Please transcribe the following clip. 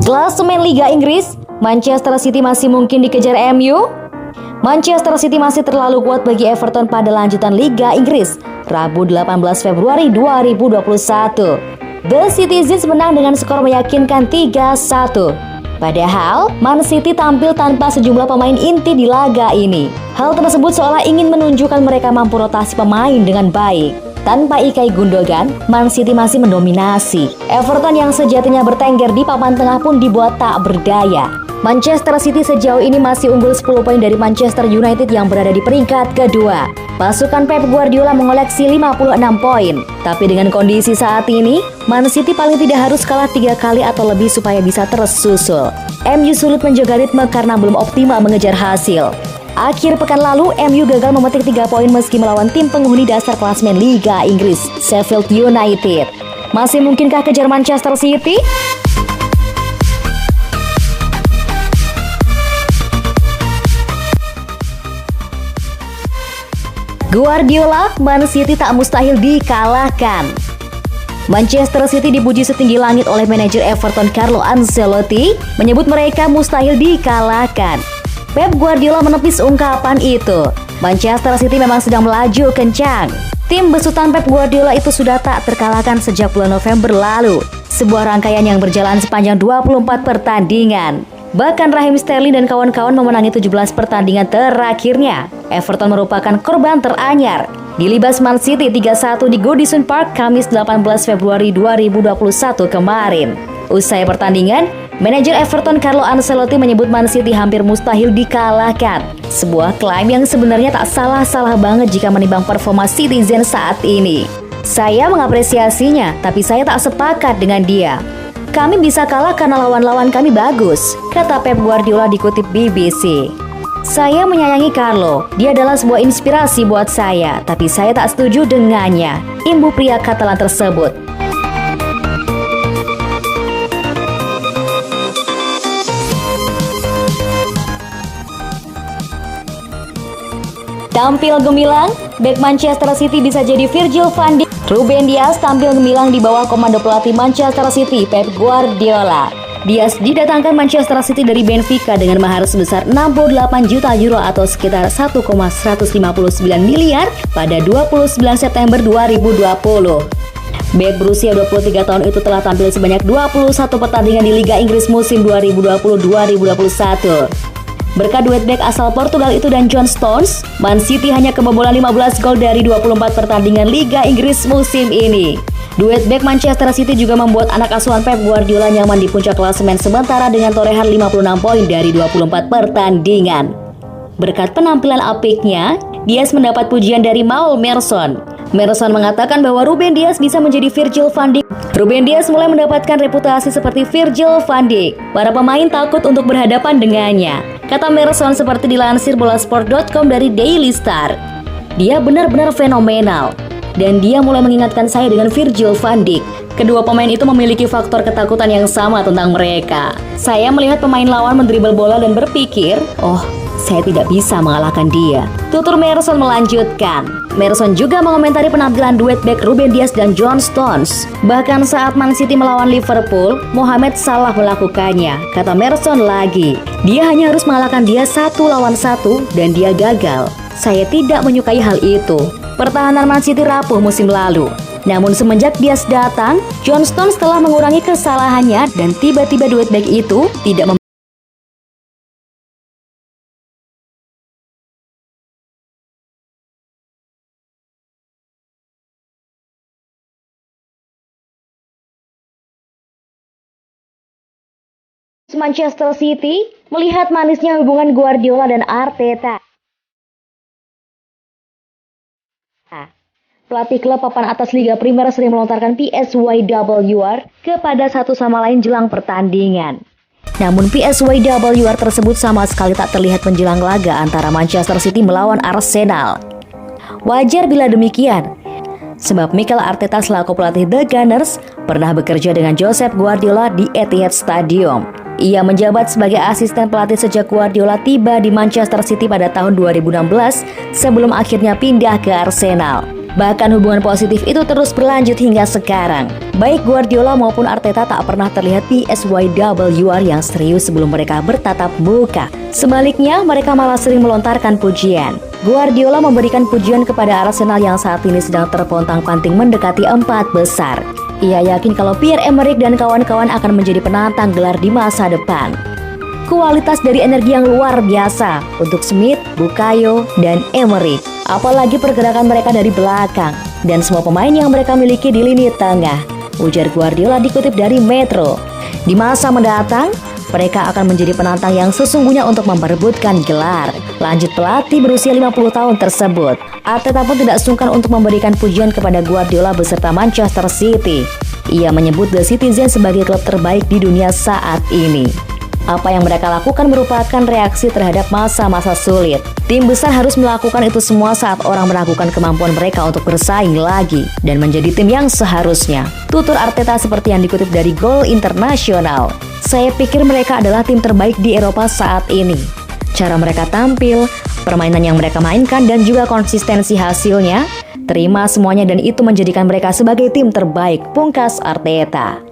Klasemen Liga Inggris, Manchester City masih mungkin dikejar MU? Manchester City masih terlalu kuat bagi Everton pada lanjutan Liga Inggris, Rabu 18 Februari 2021. The Citizens menang dengan skor meyakinkan 3-1. Padahal, Man City tampil tanpa sejumlah pemain inti di laga ini. Hal tersebut seolah ingin menunjukkan mereka mampu rotasi pemain dengan baik. Tanpa Ilkay Gundogan, Man City masih mendominasi. Everton yang sejatinya bertengger di papan tengah pun dibuat tak berdaya. Manchester City sejauh ini masih unggul 10 poin dari Manchester United yang berada di peringkat kedua. Pasukan Pep Guardiola mengoleksi 56 poin. Tapi dengan kondisi saat ini, Man City paling tidak harus kalah 3 kali atau lebih supaya bisa terus susul. MU sulit menjaga ritme karena belum optimal mengejar hasil. Akhir pekan lalu, MU gagal memetik 3 poin meski melawan tim penghuni dasar klasemen Liga Inggris, Sheffield United. Masih mungkinkah kejar Manchester City? Guardiola, Man City tak mustahil dikalahkan. Manchester City dipuji setinggi langit oleh manajer Everton Carlo Ancelotti, menyebut mereka mustahil dikalahkan. Pep Guardiola menepis ungkapan itu. Manchester City memang sedang melaju kencang. Tim besutan Pep Guardiola itu sudah tak terkalahkan sejak bulan November lalu. Sebuah rangkaian yang berjalan sepanjang 24 pertandingan. Bahkan Raheem Sterling dan kawan-kawan memenangi 17 pertandingan terakhirnya. Everton merupakan korban teranyar. Dilibas Man City 3-1 di Goodison Park Kamis 18 Februari 2021 kemarin. Usai pertandingan, manajer Everton Carlo Ancelotti menyebut Man City hampir mustahil dikalahkan. Sebuah klaim yang sebenarnya tak salah-salah banget jika menimbang performa Citizen saat ini. Saya mengapresiasinya, tapi saya tak sepakat dengan dia. Kami bisa kalah karena lawan-lawan kami bagus, kata Pep Guardiola dikutip BBC. Saya menyayangi Carlo, dia adalah sebuah inspirasi buat saya, tapi saya tak setuju dengannya, imbu pria Katalan tersebut. Tampil gemilang, bek Manchester City bisa jadi Virgil van Dijk. Ruben Dias tampil gemilang di bawah komando pelatih Manchester City, Pep Guardiola. Dias didatangkan Manchester City dari Benfica dengan mahar sebesar 68 juta euro atau sekitar 1,159 miliar pada 29 September 2020. Bek berusia 23 tahun itu telah tampil sebanyak 21 pertandingan di Liga Inggris musim 2020-2021. Berkat duet bek asal Portugal itu dan John Stones, Man City hanya kebobolan 15 gol dari 24 pertandingan Liga Inggris musim ini. Duet bek Manchester City juga membuat anak asuhan Pep Guardiola nyaman di puncak klasemen sementara dengan torehan 56 poin dari 24 pertandingan. Berkat penampilan apiknya, Dias mendapat pujian dari Maul Merson. Merson mengatakan bahwa Ruben Dias bisa menjadi Virgil van Dijk. Ruben Dias mulai mendapatkan reputasi seperti Virgil van Dijk. Para pemain takut untuk berhadapan dengannya, kata Merson seperti dilansir bolasport.com dari Daily Star. Dia benar-benar fenomenal. Dan dia mulai mengingatkan saya dengan Virgil van Dijk. Kedua pemain itu memiliki faktor ketakutan yang sama tentang mereka. Saya melihat pemain lawan mendribel bola dan berpikir, oh, saya tidak bisa mengalahkan dia. Tutur Merson melanjutkan. Merson juga mengomentari penampilan duet bek Ruben Dias dan John Stones. Bahkan saat Man City melawan Liverpool, Mohamed Salah melakukannya. Kata Merson lagi, dia hanya harus mengalahkan dia 1 lawan 1 dan dia gagal. Saya tidak menyukai hal itu. Pertahanan Man City rapuh musim lalu. Namun semenjak Dias datang, John Stones telah mengurangi kesalahannya dan tiba-tiba duet bek itu tidak Manchester City melihat manisnya hubungan Guardiola dan Arteta. Pelatih klub papan atas Liga Primer sering melontarkan PSYWR kepada satu sama lain jelang pertandingan. Namun PSYWR tersebut sama sekali tak terlihat menjelang laga antara Manchester City melawan Arsenal. Wajar bila demikian, sebab Mikel Arteta selaku pelatih The Gunners pernah bekerja dengan Josep Guardiola di Etihad Stadium. Ia menjabat sebagai asisten pelatih sejak Guardiola tiba di Manchester City pada tahun 2016 sebelum akhirnya pindah ke Arsenal. Bahkan hubungan positif itu terus berlanjut hingga sekarang. Baik Guardiola maupun Arteta tak pernah terlihat PSYWR yang serius sebelum mereka bertatap muka. Sebaliknya, mereka malah sering melontarkan pujian. Guardiola memberikan pujian kepada Arsenal yang saat ini sedang terpontang-panting mendekati 4 besar. Ia yakin kalau Pierre-Emerick dan kawan-kawan akan menjadi penantang gelar di masa depan. Kualitas dari energi yang luar biasa untuk Smith, Bukayo, dan Emerick. Apalagi pergerakan mereka dari belakang dan semua pemain yang mereka miliki di lini tengah, ujar Guardiola dikutip dari Metro. Di masa mendatang, mereka akan menjadi penantang yang sesungguhnya untuk memperebutkan gelar. Lanjut pelatih berusia 50 tahun tersebut. Arteta pun tidak sungkan untuk memberikan pujian kepada Guardiola beserta Manchester City. Ia menyebut The Citizen sebagai klub terbaik di dunia saat ini. Apa yang mereka lakukan merupakan reaksi terhadap masa-masa sulit. Tim besar harus melakukan itu semua saat orang meragukan kemampuan mereka untuk bersaing lagi dan menjadi tim yang seharusnya. Tutur Arteta seperti yang dikutip dari Goal International. Saya pikir mereka adalah tim terbaik di Eropa saat ini. Cara mereka tampil, permainan yang mereka mainkan dan juga konsistensi hasilnya, terima semuanya dan itu menjadikan mereka sebagai tim terbaik, pungkas Arteta.